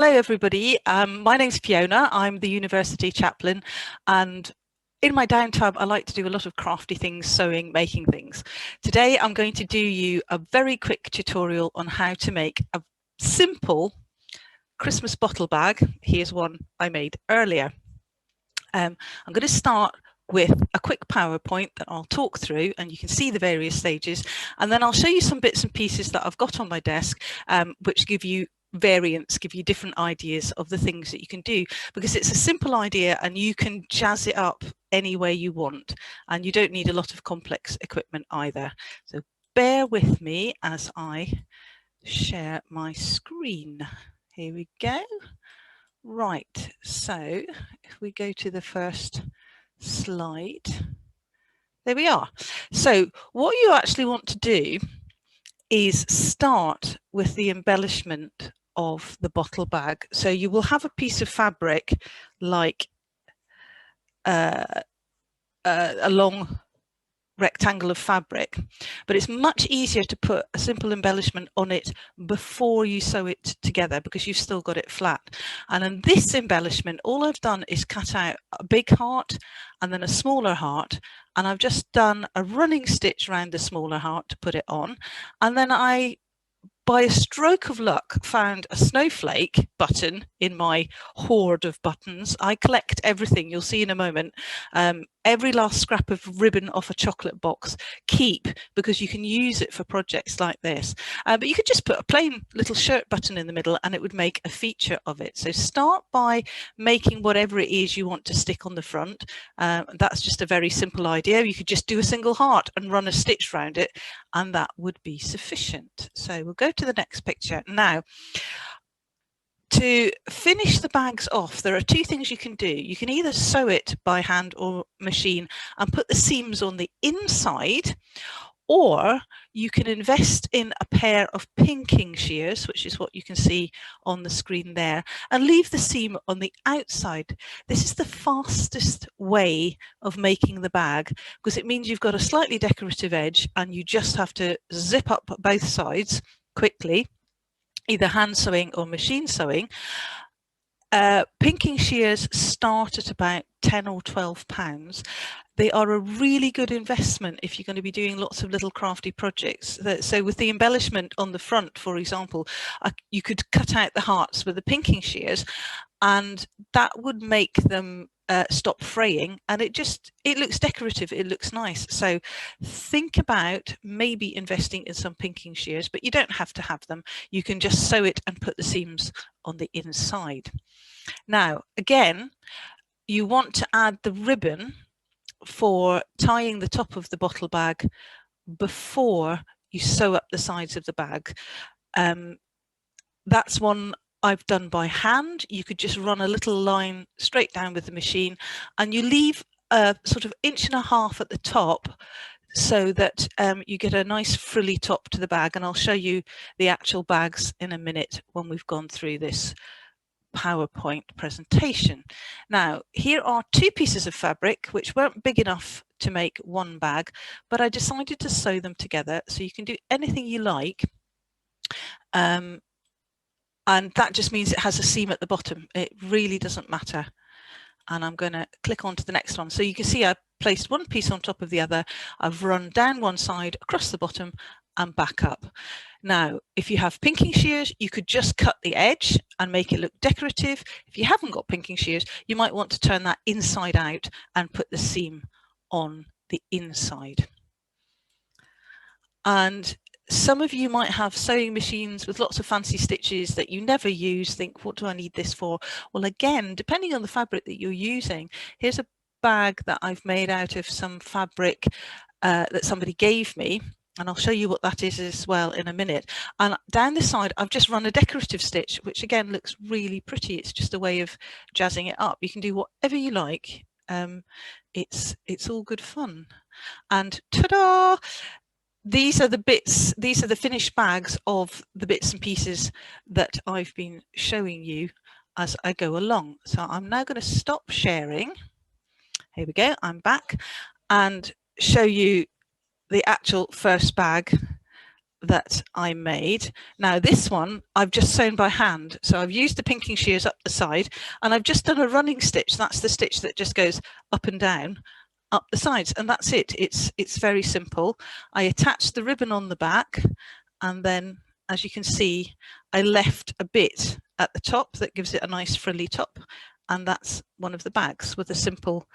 Hello everybody, my name's Fiona. I'm the University Chaplain, and in my downtime I like to do a lot of crafty things, sewing, making things. Today I'm going to do you a very quick tutorial on how to make a simple Christmas bottle bag. Here's one I made earlier. I'm going to start with a quick PowerPoint that I'll talk through, and you can see the various stages, and then I'll show you some bits and pieces that I've got on my desk which give you variants, give you different ideas of the things that you can do, because it's a simple idea and you can jazz it up any way you want, and you don't need a lot of complex equipment either. So bear with me as I share my screen. Here we go. Right, so if we go to the first slide, there we are. So what you actually want to do is start with the embellishment of the bottle bag. So you will have a piece of fabric like a long rectangle of fabric, but it's much easier to put a simple embellishment on it before you sew it together, because you've still got it flat. And in this embellishment, all I've done is cut out a big heart and then a smaller heart, and I've just done a running stitch around the smaller heart to put it on, and then I, by a stroke of luck, found a snowflake button in my hoard of buttons. I collect everything, you'll see in a moment. Every last scrap of ribbon off a chocolate box, keep, because you can use it for projects like this. But you could just put a plain little shirt button in the middle and it would make a feature of it. So start by making whatever it is you want to stick on the front. That's just a very simple idea. You could just do a single heart and run a stitch around it, and that would be sufficient. So we'll go to the next picture. Now, to finish the bags off, there are two things you can do. You can either sew it by hand or machine and put the seams on the inside, or you can invest in a pair of pinking shears, which is what you can see on the screen there, and leave the seam on the outside. This is the fastest way of making the bag, because it means you've got a slightly decorative edge and you just have to zip up both sides quickly, either hand sewing or machine sewing. Pinking shears start at about £10 or £12. They are a really good investment if you're going to be doing lots of little crafty projects. So with the embellishment on the front, for example, you could cut out the hearts with the pinking shears, and that would make them stop fraying, and it looks decorative, it looks nice. So think about maybe investing in some pinking shears, but you don't have to have them. You can just sew it and put the seams on the inside. Now, again, you want to add the ribbon for tying the top of the bottle bag before you sew up the sides of the bag. That's one I've done by hand. You could just run a little line straight down with the machine, and you leave a sort of 1.5 inches at the top, so that you get a nice frilly top to the bag. And I'll show you the actual bags in a minute when we've gone through this PowerPoint presentation. Now, here are two pieces of fabric which weren't big enough to make one bag, but I decided to sew them together, so you can do anything you like. And that just means it has a seam at the bottom. It really doesn't matter. And I'm going to click on to the next one. So you can see I placed one piece on top of the other. I've run down one side, across the bottom, and back up. Now, if you have pinking shears, you could just cut the edge and make it look decorative. If you haven't got pinking shears, you might want to turn that inside out and put the seam on the inside. And some of you might have sewing machines with lots of fancy stitches that you never use. Think, what do I need this for? Well, again, depending on the fabric that you're using, here's a bag that I've made out of some fabric that somebody gave me, and I'll show you what that is as well in a minute. And down this side, I've just run a decorative stitch, which again looks really pretty. It's just a way of jazzing it up. You can do whatever you like. It's all good fun. And ta-da! These are the bits, these are the finished bags of the bits and pieces that I've been showing you as I go along. So I'm now going to stop sharing. Here we go, I'm back, and show you the actual first bag that I made. Now this one I've just sewn by hand, so I've used the pinking shears up the side and I've just done a running stitch. That's the stitch that just goes up and down up the sides, and that's it. It's very simple. I attached the ribbon on the back, and then as you can see I left a bit at the top that gives it a nice frilly top, and that's one of the bags with a simple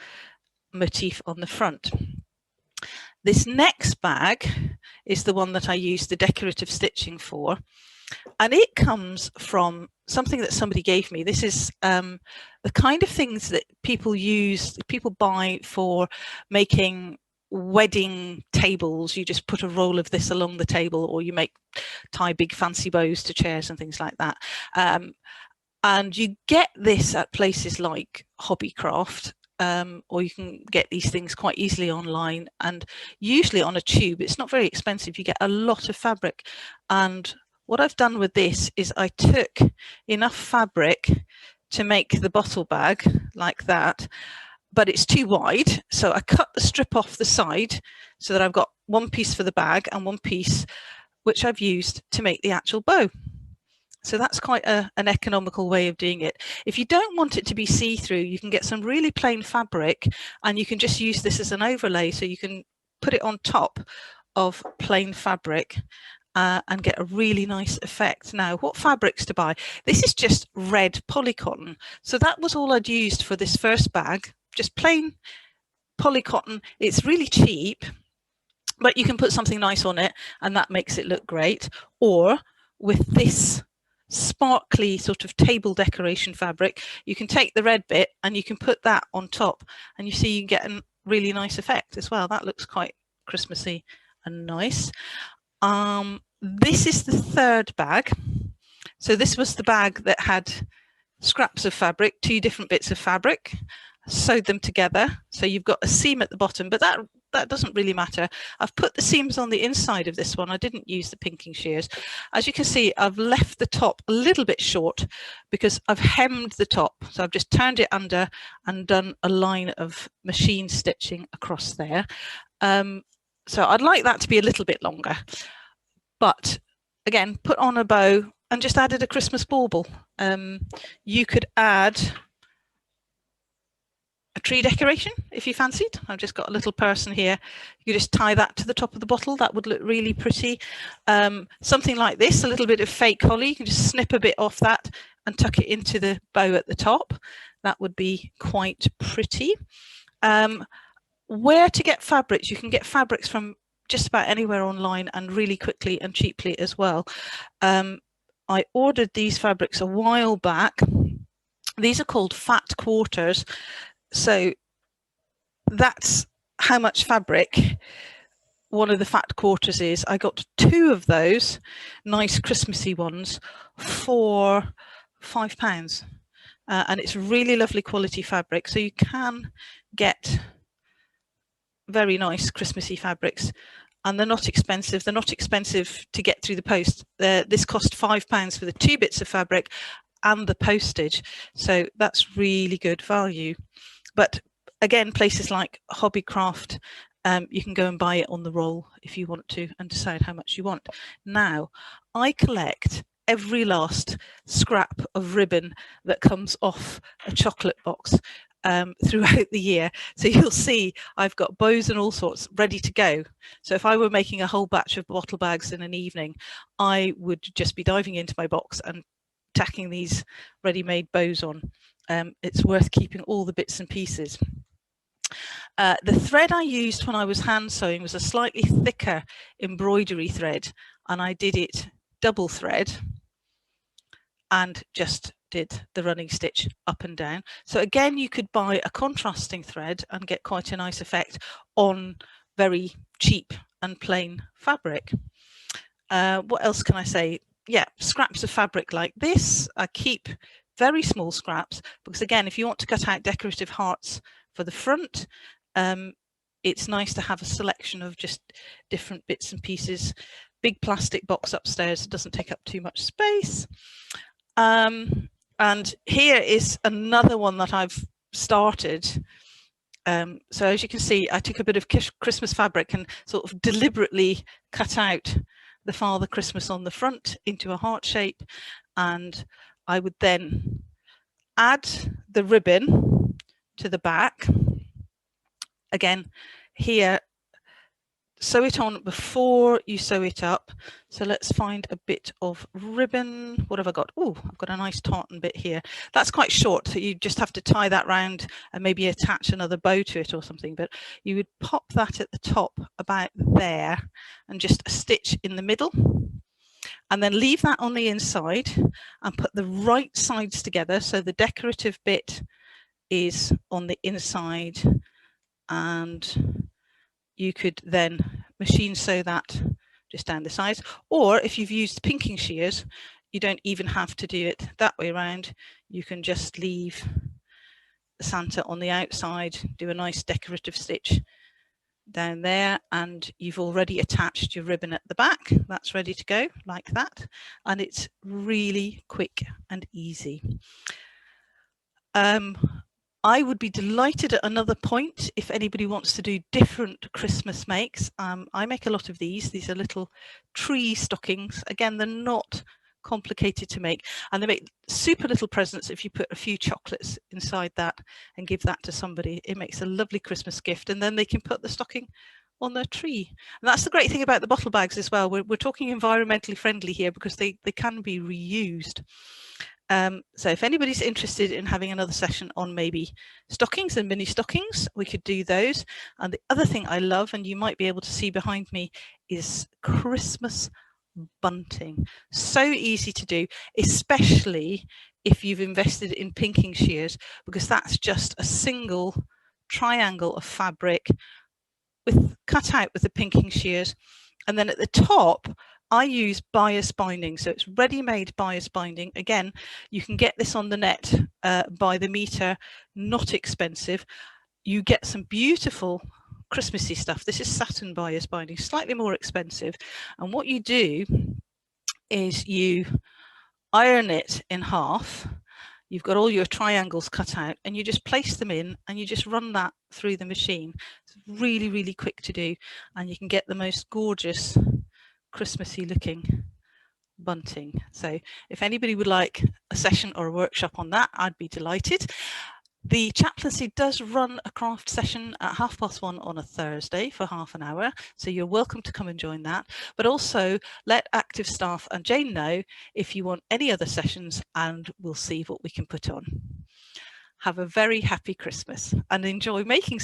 motif on the front. This next bag is the one that I use the decorative stitching for, and it comes from something that somebody gave me. This is the kind of things that people buy for making wedding tables. You just put a roll of this along the table, or you tie big fancy bows to chairs and things like that. And you get this at places like Hobbycraft, or you can get these things quite easily online, and usually on a tube. It's not very expensive. You get a lot of fabric, and what I've done with this is I took enough fabric to make the bottle bag like that, but it's too wide, so I cut the strip off the side so that I've got one piece for the bag and one piece which I've used to make the actual bow. So that's quite an economical way of doing it. If you don't want it to be see-through, you can get some really plain fabric and you can just use this as an overlay, so you can put it on top of plain fabric and get a really nice effect. Now, what fabrics to buy? This is just red polycotton. So that was all I'd used for this first bag, just plain polycotton. It's really cheap, but you can put something nice on it and that makes it look great. Or with this sparkly sort of table decoration fabric, you can take the red bit and you can put that on top, and you see you get a really nice effect as well. That looks quite Christmassy and nice. This is the third bag. So this was the bag that had scraps of fabric, two different bits of fabric, sewed them together. So you've got a seam at the bottom, but that doesn't really matter. I've put the seams on the inside of this one. I didn't use the pinking shears. As you can see, I've left the top a little bit short because I've hemmed the top. So I've just turned it under and done a line of machine stitching across there. So I'd like that to be a little bit longer, but again, put on a bow and just added a Christmas bauble. You could add a tree decoration if you fancied. I've just got a little person here. You just tie that to the top of the bottle. That would look really pretty. Something like this, a little bit of fake holly. You can just snip a bit off that and tuck it into the bow at the top. That would be quite pretty. Where to get fabrics? You can get fabrics from just about anywhere online, and really quickly and cheaply as well. I ordered these fabrics a while back. These are called fat quarters. So that's how much fabric one of the fat quarters is. I got 2 of those nice Christmassy ones for £5. And it's really lovely quality fabric. So you can get very nice Christmassy fabrics, and they're not expensive. They're not expensive to get through the post. This cost £5 for the 2 bits of fabric and the postage. So that's really good value. But again, places like Hobbycraft, you can go and buy it on the roll if you want to and decide how much you want. Now, I collect every last scrap of ribbon that comes off a chocolate box throughout the year. So you'll see I've got bows and all sorts ready to go. So if I were making a whole batch of bottle bags in an evening, I would just be diving into my box and tacking these ready-made bows on. It's worth keeping all the bits and pieces. The thread I used when I was hand sewing was a slightly thicker embroidery thread, and I did it double thread and just did the running stitch up and down. So again, you could buy a contrasting thread and get quite a nice effect on very cheap and plain fabric. What else can I say? Yeah, scraps of fabric like this. I keep very small scraps because, again, if you want to cut out decorative hearts for the front, it's nice to have a selection of just different bits and pieces. Big plastic box upstairs, it doesn't take up too much space. And here is another one that I've started. So as you can see, I took a bit of Christmas fabric and sort of deliberately cut out the Father Christmas on the front into a heart shape, and I would then add the ribbon to the back. Again, here, sew it on before you sew it up. So let's find a bit of ribbon. What have I got? Oh, I've got a nice tartan bit here. That's quite short, so you just have to tie that round and maybe attach another bow to it or something. But you would pop that at the top about there and just a stitch in the middle. And then leave that on the inside and put the right sides together. So the decorative bit is on the inside, and you could then machine sew that just down the sides. Or if you've used pinking shears, you don't even have to do it that way around. You can just leave Santa on the outside, do a nice decorative stitch down there, and you've already attached your ribbon at the back. That's ready to go like that, and it's really quick and easy. I would be delighted at another point if anybody wants to do different Christmas makes. I make a lot of these. These are little tree stockings. Again, they're not complicated to make, and they make super little presents. If you put a few chocolates inside that and give that to somebody, it makes a lovely Christmas gift, and then they can put the stocking on their tree. And that's the great thing about the bottle bags as well. We're talking environmentally friendly here because they can be reused. So if anybody's interested in having another session on maybe stockings and mini stockings, we could do those. And the other thing I love, and you might be able to see behind me, is Christmas bunting. So easy to do, especially if you've invested in pinking shears, because that's just a single triangle of fabric cut out with the pinking shears. And then at the top, I use bias binding, so it's ready-made bias binding. Again, you can get this on the net by the meter, not expensive. You get some beautiful Christmassy stuff. This is satin bias binding, slightly more expensive. And what you do is you iron it in half. You've got all your triangles cut out, and you just place them in, and you just run that through the machine. It's really, really quick to do, and you can get the most gorgeous Christmassy looking bunting. So if anybody would like a session or a workshop on that, I'd be delighted. The chaplaincy does run a craft session at 1:30 on a Thursday for half an hour, so you're welcome to come and join that. But also let active staff and Jane know if you want any other sessions, and we'll see what we can put on. Have a very happy Christmas and enjoy making stuff.